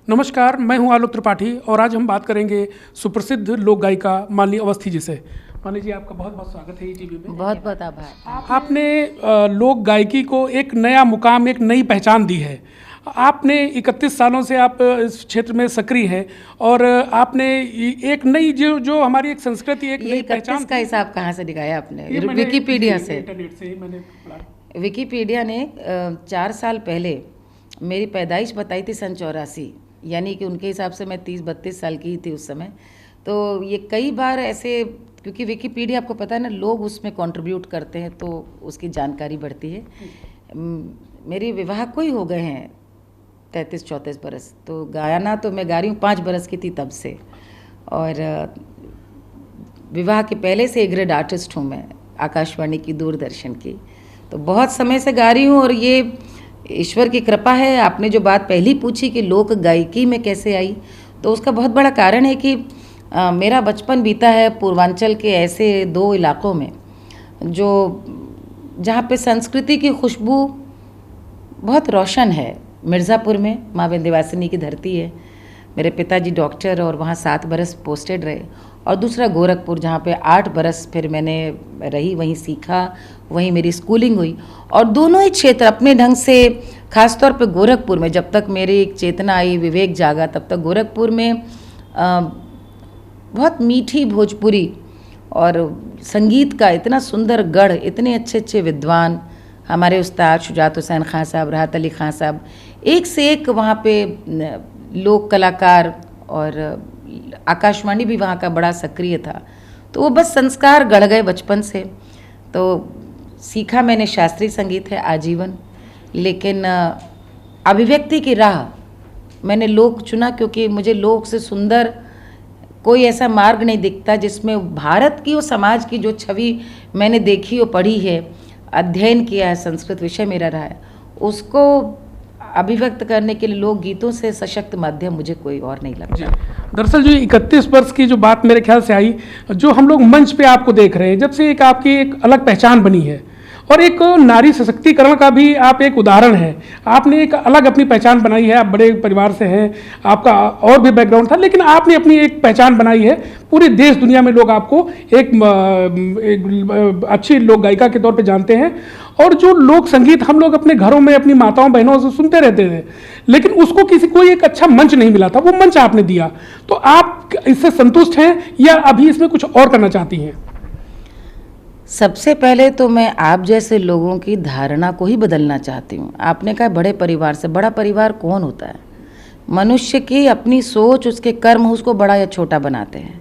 नमस्कार, मैं हूं आलोक त्रिपाठी और आज हम बात करेंगे सुप्रसिद्ध लोक गायिका मालिनी अवस्थी जी से। मालिनी जी, आपका बहुत बहुत स्वागत है ईटीवी में। बहुत बहुत आभार। आपने लोक गायकी को एक नया मुकाम, एक नई पहचान दी है। आपने 31 सालों से आप इस क्षेत्र में सक्रिय हैं और आपने एक नई जो हमारी एक संस्कृति, एक ये नई पहचान 31 का हिसाब कहाँ से दिखाया आपने? ये मैंने विकिपीडिया से। इंटरनेट से ही मैंने पढ़ा। विकिपीडिया ने 4 साल पहले मेरी पैदाइश बताई थी सन 84, यानी कि उनके हिसाब से मैं 30-32 साल की ही थी उस समय। तो ये कई बार ऐसे, क्योंकि विकिपीडिया आपको पता है ना, लोग उसमें कंट्रीब्यूट करते हैं तो उसकी जानकारी बढ़ती है। मेरे विवाह को ही हो गए हैं 33-34 बरस। तो गायना तो मैं गा रही हूँ 5 बरस की थी तब से, और विवाह के पहले से ए ग्रेड आर्टिस्ट हूँ मैं, आकाशवाणी की, दूरदर्शन की। तो बहुत समय से गा रही हूँ और ये ईश्वर की कृपा है। आपने जो बात पहली पूछी कि लोक गायकी में कैसे आई, तो उसका बहुत बड़ा कारण है कि मेरा बचपन बीता है पूर्वांचल के ऐसे 2 इलाकों में जो जहाँ पे संस्कृति की खुशबू बहुत रोशन है। मिर्ज़ापुर में माँ विंध्यवासिनी की धरती है। मेरे पिताजी डॉक्टर और वहाँ 7 बरस पोस्टेड रहे। और दूसरा गोरखपुर, जहाँ पे 8 बरस फिर मैंने रही, वहीं सीखा, वहीं मेरी स्कूलिंग हुई। और दोनों ही क्षेत्र अपने ढंग से, ख़ासतौर पे गोरखपुर में जब तक मेरी एक चेतना आई, विवेक जागा, तब तक गोरखपुर में बहुत मीठी भोजपुरी और संगीत का इतना सुंदर गढ़, इतने अच्छे अच्छे विद्वान, हमारे उस्ताद शुजात हुसैन खां साहब, राहत अली खां साहब, एक से एक वहाँ पे लोक कलाकार, और आकाशवाणी भी वहाँ का बड़ा सक्रिय था। तो वो बस संस्कार गढ़ गए बचपन से। तो सीखा मैंने शास्त्रीय संगीत है आजीवन, लेकिन अभिव्यक्ति की राह मैंने लोक चुना, क्योंकि मुझे लोक से सुंदर कोई ऐसा मार्ग नहीं दिखता जिसमें भारत की और समाज की जो छवि मैंने देखी और पढ़ी है, अध्ययन किया है, संस्कृत विषय मेरा रहा है, उसको अभिव्यक्त करने के लिए लोकगीतों से सशक्त माध्यम मुझे कोई और नहीं लगता। दरअसल जो 31 वर्ष की जो बात मेरे ख्याल से आई, जो हम लोग मंच पे आपको देख रहे हैं, जब से एक आपकी एक अलग पहचान बनी है और एक नारी सशक्तिकरण का भी आप एक उदाहरण है। आपने एक अलग अपनी पहचान बनाई है। आप बड़े परिवार से हैं, आपका और भी बैकग्राउंड था, लेकिन आपने अपनी एक पहचान बनाई है। पूरे देश दुनिया में लोग आपको एक अच्छी लोक गायिका के तौर पे जानते हैं। और जो लोक संगीत हम लोग अपने घरों में अपनी माताओं बहनों से सुनते रहते थे, लेकिन उसको कोई एक अच्छा मंच नहीं मिला था, वो मंच आपने दिया। तो आप इससे संतुष्ट हैं या अभी इसमें कुछ और करना चाहती हैं? सबसे पहले तो मैं आप जैसे लोगों की धारणा को ही बदलना चाहती हूँ। आपने कहा बड़े परिवार से, बड़ा परिवार कौन होता है? मनुष्य की अपनी सोच, उसके कर्म उसको बड़ा या छोटा बनाते हैं।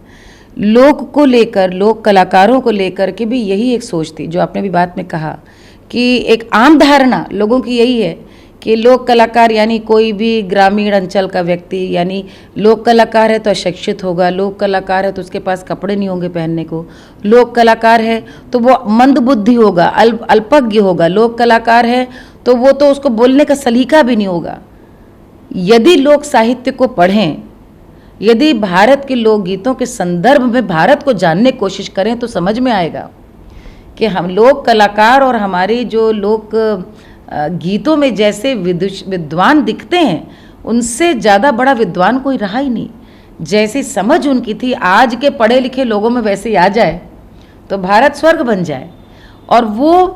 लोक को लेकर, लोक कलाकारों को लेकर के भी यही एक सोच थी, जो आपने भी बात में कहा कि एक आम धारणा लोगों की यही है कि लोक कलाकार यानी कोई भी ग्रामीण अंचल का व्यक्ति, यानी लोक कलाकार है तो अशिक्षित होगा, लोक कलाकार है तो उसके पास कपड़े नहीं होंगे पहनने को, लोक कलाकार है तो वो मंदबुद्धि होगा, अल्पज्ञ होगा, लोक कलाकार है तो वो तो उसको बोलने का सलीका भी नहीं होगा। यदि लोक साहित्य को पढ़ें, यदि भारत के लोकगीतों के संदर्भ में भारत को जानने की कोशिश करें, तो समझ में आएगा कि हम लोक कलाकार और हमारी जो लोक गीतों में जैसे विद्वान दिखते हैं, उनसे ज़्यादा बड़ा विद्वान कोई रहा ही नहीं। जैसी समझ उनकी थी, आज के पढ़े लिखे लोगों में वैसे ही आ जाए तो भारत स्वर्ग बन जाए। और वो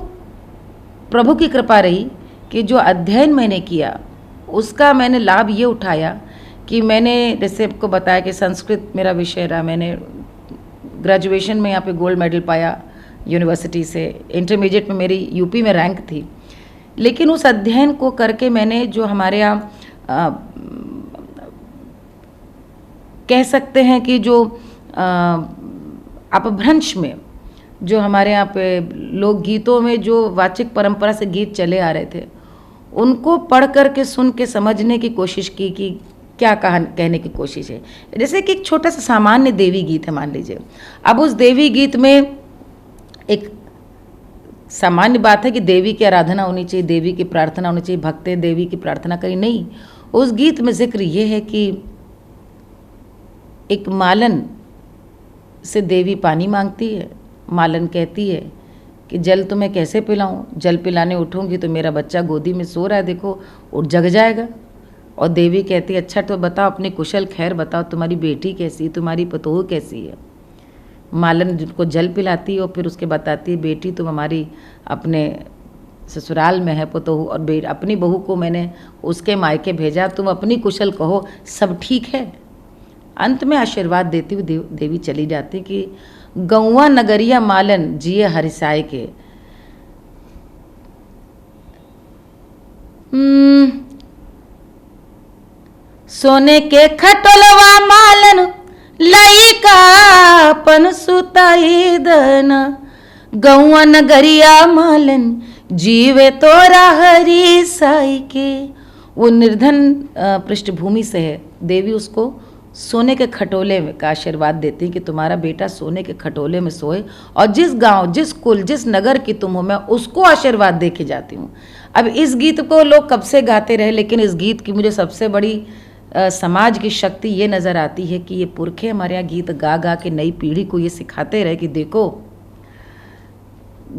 प्रभु की कृपा रही कि जो अध्ययन मैंने किया उसका मैंने लाभ ये उठाया कि मैंने, जैसे आपको बताया कि संस्कृत मेरा विषय रहा, मैंने ग्रेजुएशन में यहाँ पे गोल्ड मेडल पाया यूनिवर्सिटी से, इंटरमीडिएट में मेरी यूपी में रैंक थी। लेकिन उस अध्ययन को करके मैंने, जो हमारे यहाँ कह सकते हैं कि जो अपभ्रंश में, जो हमारे यहाँ पे लोकगीतों में जो वाचिक परंपरा से गीत चले आ रहे थे, उनको पढ़ कर के, सुन के समझने की कोशिश की कि क्या कहने की कोशिश है। जैसे कि एक छोटा सा सामान्य देवी गीत है, मान लीजिए। अब उस देवी गीत में एक सामान्य बात है कि देवी की आराधना होनी चाहिए, देवी की प्रार्थना होनी चाहिए, भक्त देवी की प्रार्थना करी, नहीं। उस गीत में जिक्र ये है कि एक मालन से देवी पानी मांगती है। मालन कहती है कि जल तुम्हें कैसे पिलाऊं, जल पिलाने उठूंगी तो मेरा बच्चा गोदी में सो रहा है, देखो उठ जग जाएगा। और देवी कहती अच्छा तो बताओ अपनी कुशल खैर बताओ, तुम्हारी बेटी कैसी है, तुम्हारी पतोह कैसी है। मालन को जल पिलाती और फिर उसके बताती है बेटी तुम हमारी अपने ससुराल में है पतोह, और अपनी बहू को मैंने उसके मायके भेजा, तुम अपनी कुशल कहो सब ठीक है। अंत में आशीर्वाद देती हुई देवी चली जाती कि गौवा नगरिया मालन जिये हरिसाय के। सोने के खटोलवा मालन लई का पन सुताई दना, गौवा नगरिया मालन जीवे तोरा हरी साई के। वो निर्धन पृष्ठभूमि से है, देवी उसको सोने के खटोले में का आशीर्वाद देती कि तुम्हारा बेटा सोने के खटोले में सोए, और जिस गांव जिस कुल जिस नगर की तुम हो मैं उसको आशीर्वाद दे के जाती हूँ। अब इस गीत को लोग कब से गाते रहे, लेकिन इस गीत की मुझे सबसे बड़ी समाज की शक्ति ये नज़र आती है कि ये पुरखे हमारे यहाँ गीत गा गा के नई पीढ़ी को ये सिखाते रहे कि देखो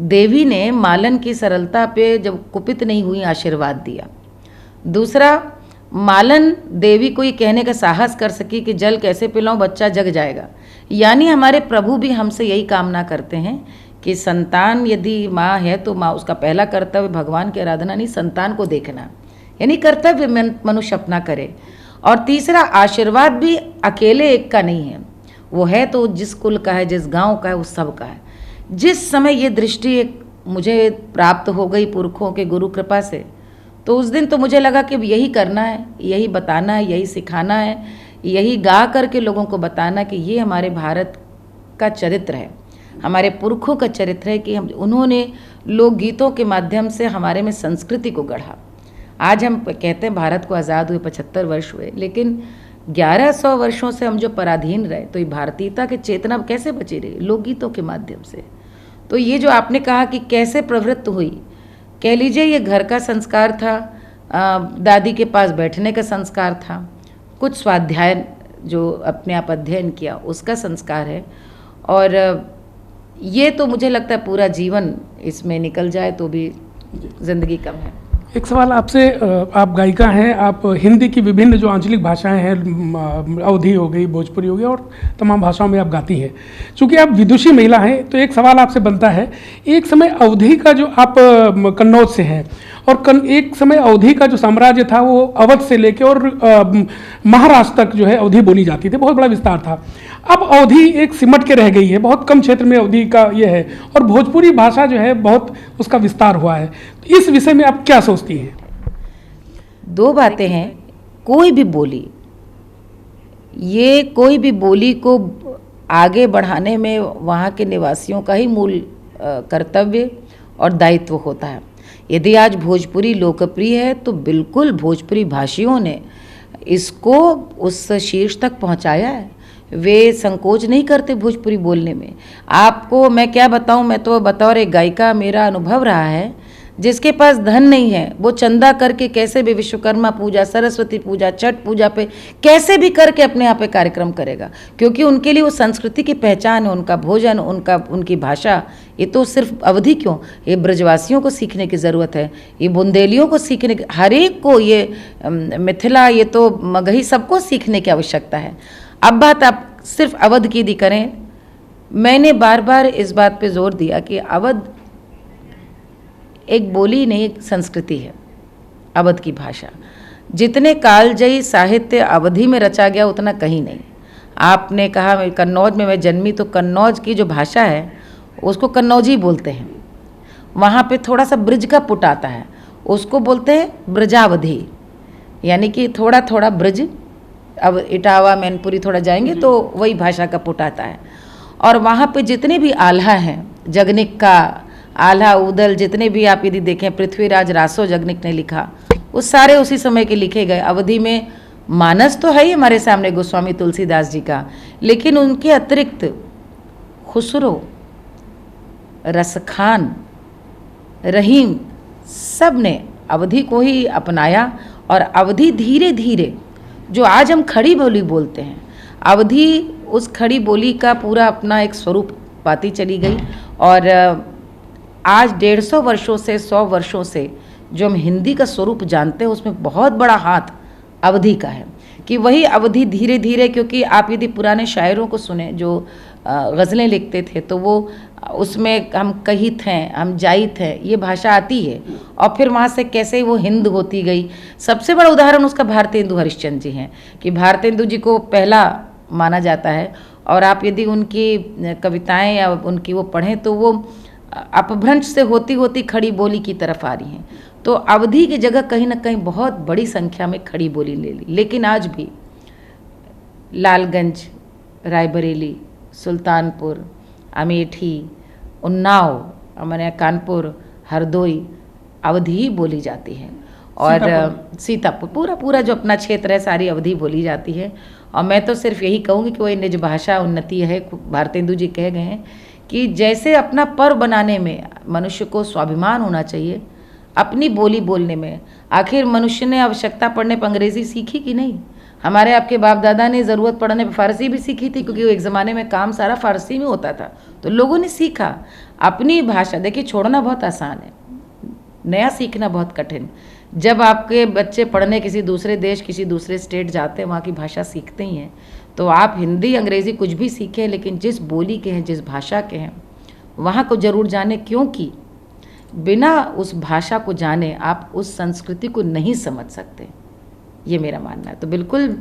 देवी ने मालन की सरलता पे जब कुपित नहीं हुई आशीर्वाद दिया। दूसरा, मालन देवी को ये कहने का साहस कर सकी कि जल कैसे पिलाऊं बच्चा जग जाएगा। यानी हमारे प्रभु भी हमसे यही कामना करते हैं कि संतान यदि माँ है तो माँ उसका पहला कर्तव्य भगवान की आराधना नहीं संतान को देखना, यानी कर्तव्य मनुष्य अपना करे। और तीसरा, आशीर्वाद भी अकेले एक का नहीं है, वो है तो जिस कुल का है जिस गांव का है उस सब का है। जिस समय ये दृष्टि एक मुझे प्राप्त हो गई पुरखों के गुरु कृपा से, तो उस दिन तो मुझे लगा कि यही करना है, यही बताना है, यही सिखाना है, यही गा करके लोगों को बताना कि ये हमारे भारत का चरित्र है, हमारे पुरखों का चरित्र है कि उन्होंने लोकगीतों के माध्यम से हमारे में संस्कृति को गढ़ा। आज हम कहते हैं भारत को आज़ाद हुए 75 वर्ष हुए, लेकिन 1100 वर्षों से हम जो पराधीन रहे, तो ये भारतीयता की चेतना कैसे बची रही? लोकगीतों के माध्यम से। तो ये जो आपने कहा कि कैसे प्रवृत्त हुई, कह लीजिए ये घर का संस्कार था, दादी के पास बैठने का संस्कार था, कुछ स्वाध्याय जो अपने आप अध्ययन किया उसका संस्कार है, और ये तो मुझे लगता है पूरा जीवन इसमें निकल जाए तो भी जिंदगी कम है। एक सवाल आपसे, आप गायिका हैं, आप हिंदी की विभिन्न जो आंचलिक भाषाएं हैं, अवधी हो गई, भोजपुरी हो गई, और तमाम भाषाओं में आप गाती हैं। चूँकि आप विदुषी महिला हैं तो एक सवाल आपसे बनता है, एक समय अवधी का जो आप कन्नौज से हैं, और एक समय अवधी का जो साम्राज्य था वो अवध से लेके और महाराष्ट्र तक जो है अवधी बोली जाती थी, बहुत बड़ा विस्तार था। अब अवधी एक सिमट के रह गई है, बहुत कम क्षेत्र में अवधी का ये है, और भोजपुरी भाषा जो है बहुत उसका विस्तार हुआ है। तो इस विषय में आप क्या सोचती हैं? दो बातें हैं, कोई भी बोली को आगे बढ़ाने में वहाँ के निवासियों का ही मूल कर्तव्य और दायित्व होता है। यदि आज भोजपुरी लोकप्रिय है तो बिल्कुल भोजपुरी भाषियों ने इसको उस शीर्ष तक पहुँचाया है। वे संकोच नहीं करते भोजपुरी बोलने में। आपको मैं क्या बताऊं, मैं तो बतौर एक गायिका मेरा अनुभव रहा है, जिसके पास धन नहीं है वो चंदा करके कैसे भी विश्वकर्मा पूजा, सरस्वती पूजा, छठ पूजा पे कैसे भी करके अपने यहाँ पे कार्यक्रम करेगा, क्योंकि उनके लिए वो संस्कृति की पहचान है, उनका भोजन, उनकी भाषा। ये तो सिर्फ अवधि क्यों, ये ब्रजवासियों को सीखने की ज़रूरत है, ये बुंदेलियों को सीखने की, हर एक को, ये मिथिला, ये तो मगही, सबको सीखने की आवश्यकता है। अब बात आप सिर्फ अवध की यदि करें, मैंने बार बार इस बात पे जोर दिया कि अवध एक बोली नहीं, एक संस्कृति है। अवध की भाषा, जितने कालजयी साहित्य अवधि में रचा गया उतना कहीं नहीं। आपने कहा कन्नौज में मैं जन्मी, तो कन्नौज की जो भाषा है उसको कन्नौजी बोलते हैं। वहाँ पे थोड़ा सा ब्रिज का पुट आता है, उसको बोलते हैं ब्रजावधि, यानी कि थोड़ा थोड़ा ब्रिज। अब इटावा, मैनपुरी थोड़ा जाएंगे तो वही भाषा का पुट आता है। और वहाँ पे जितने भी आल्हा हैं, जगनिक का आल्हा, उदल, जितने भी आप यदि देखें, पृथ्वीराज रासो जगनिक ने लिखा, वो सारे उसी समय के लिखे गए। अवधि में मानस तो है ही हमारे सामने गोस्वामी तुलसीदास जी का, लेकिन उनके अतिरिक्त खुसरो, रसखान, रहीम, सब ने अवधि को ही अपनाया। और अवधि धीरे धीरे, जो आज हम खड़ी बोली बोलते हैं, अवधि उस खड़ी बोली का पूरा अपना एक स्वरूप पाती चली गई। और आज 150 वर्षों से, 100 वर्षों से जो हम हिंदी का स्वरूप जानते हैं, उसमें बहुत बड़ा हाथ अवधि का है कि वही अवधि धीरे धीरे, क्योंकि आप यदि पुराने शायरों को सुने जो गज़लें लिखते थे तो वो उसमें हम कहित हैं, हम जाइत हैं, ये भाषा आती है और फिर वहाँ से कैसे वो हिंद होती गई। सबसे बड़ा उदाहरण उसका भारतेंदु हरिश्चंद्र जी हैं कि भारतेंदु जी को पहला माना जाता है और आप यदि उनकी कविताएं या उनकी वो पढ़ें तो वो अपभ्रंश से होती होती खड़ी बोली की तरफ आ रही हैं। तो अवधि की जगह कहीं ना कहीं बहुत बड़ी संख्या में खड़ी बोली ले ली, लेकिन आज भी लालगंज, रायबरेली, सुल्तानपुर, अमेठी, उन्नाव, हमारे कानपुर, हरदोई अवधि ही बोली जाती है और सीतापुर पूरा जो अपना क्षेत्र है सारी अवधि बोली जाती है। और मैं तो सिर्फ यही कहूँगी कि वही निज भाषा उन्नति है। भारतेंदु जी कह गए हैं कि जैसे अपना पर्व बनाने में मनुष्य को स्वाभिमान होना चाहिए, अपनी बोली बोलने में। आखिर मनुष्य ने आवश्यकता पड़ने पर अंग्रेज़ी सीखी कि नहीं? हमारे आपके बाप दादा ने ज़रूरत पड़ने पर फ़ारसी भी सीखी थी, क्योंकि वो एक ज़माने में काम सारा फ़ारसी में होता था, तो लोगों ने सीखा अपनी भाषा। देखिए, छोड़ना बहुत आसान है, नया सीखना बहुत कठिन। जब आपके बच्चे पढ़ने किसी दूसरे देश, किसी दूसरे स्टेट जाते हैं, वहाँ की भाषा सीखते ही हैं। तो आप हिंदी, अंग्रेज़ी कुछ भी सीखें, लेकिन जिस बोली के हैं, जिस भाषा के हैं, वहाँ को ज़रूर जाने, क्योंकि बिना उस भाषा को जाने आप उस संस्कृति को नहीं समझ सकते। ये मेरा मानना है। तो बिल्कुल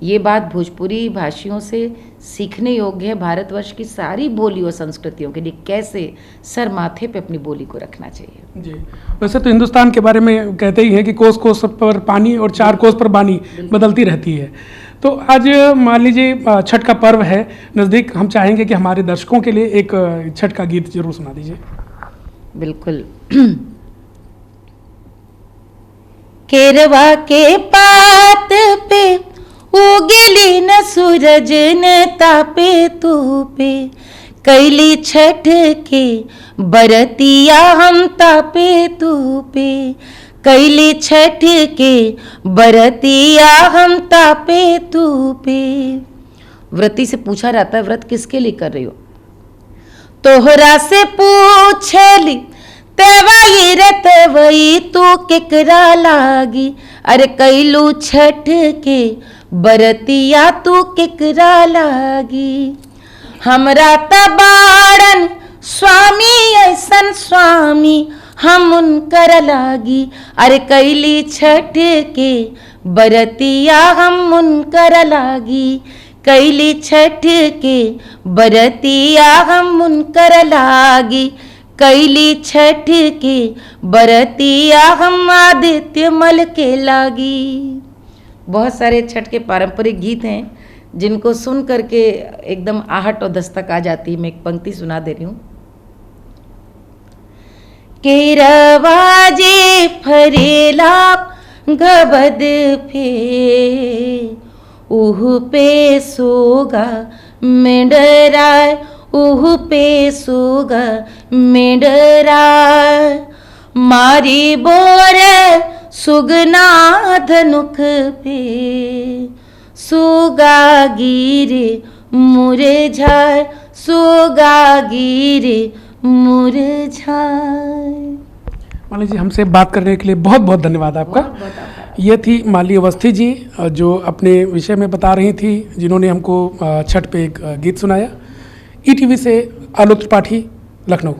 ये बात भोजपुरी भाषियों से सीखने योग्य है। भारतवर्ष की सारी बोली और संस्कृतियों के लिए कैसे सर माथे पे अपनी बोली को रखना चाहिए। जी, वैसे तो हिंदुस्तान के बारे में कहते ही हैं कि कोस कोस पर पानी और चार कोस पर बानी बदलती रहती है। तो आज मान लीजिए छठ का पर्व है नज़दीक, हम चाहेंगे कि हमारे दर्शकों के लिए एक छठ का गीत जरूर सुना दीजिए। बिल्कुल। केरवा के पात पे उगली न सूरज न तापे तूपे, कैली छठ के बरतिया हम तापे तूपे, कैली छठ के बरतिया हम तापे तूपे। व्रती से पूछा जाता है, व्रत किसके लिए कर रही हो? तोहरा से पूछली तेवाई रत वही तू केकरा लागी, अरे कैलू छठ के बरतिया तू केकरा लागी। हमरा तबाड़न स्वामी ऐसन स्वामी हम उनकर लागी, अरे कैली छठ के बरतिया हम उनकर लागी, कैली छठ के बरतिया हम उनकर लागी, कैली छठ के बरतिया हम आदित्य मल के लागी। बहुत सारे छठ के पारंपरिक गीत हैं जिनको सुन करके एकदम आहट और दस्तक आ जाती है। मैं एक पंक्ति सुना दे रही हूँ। केरवाजे फरेला गबद पे, उह पे सोगा मेंढराय, उह पे सोगा मेंढराय, मारी बोर सुगना धनुख पे, सुगा गिरे मुरझाए, सुगा गिरे मुरझाए। माली जी, हमसे बात करने के लिए बहुत बहुत धन्यवाद आपका। ये थी माली अवस्थी जी जो अपने विषय में बता रही थी, जिन्होंने हमको छठ पे एक गीत सुनाया। ईटीवी से आलोक त्रिपाठी, लखनऊ।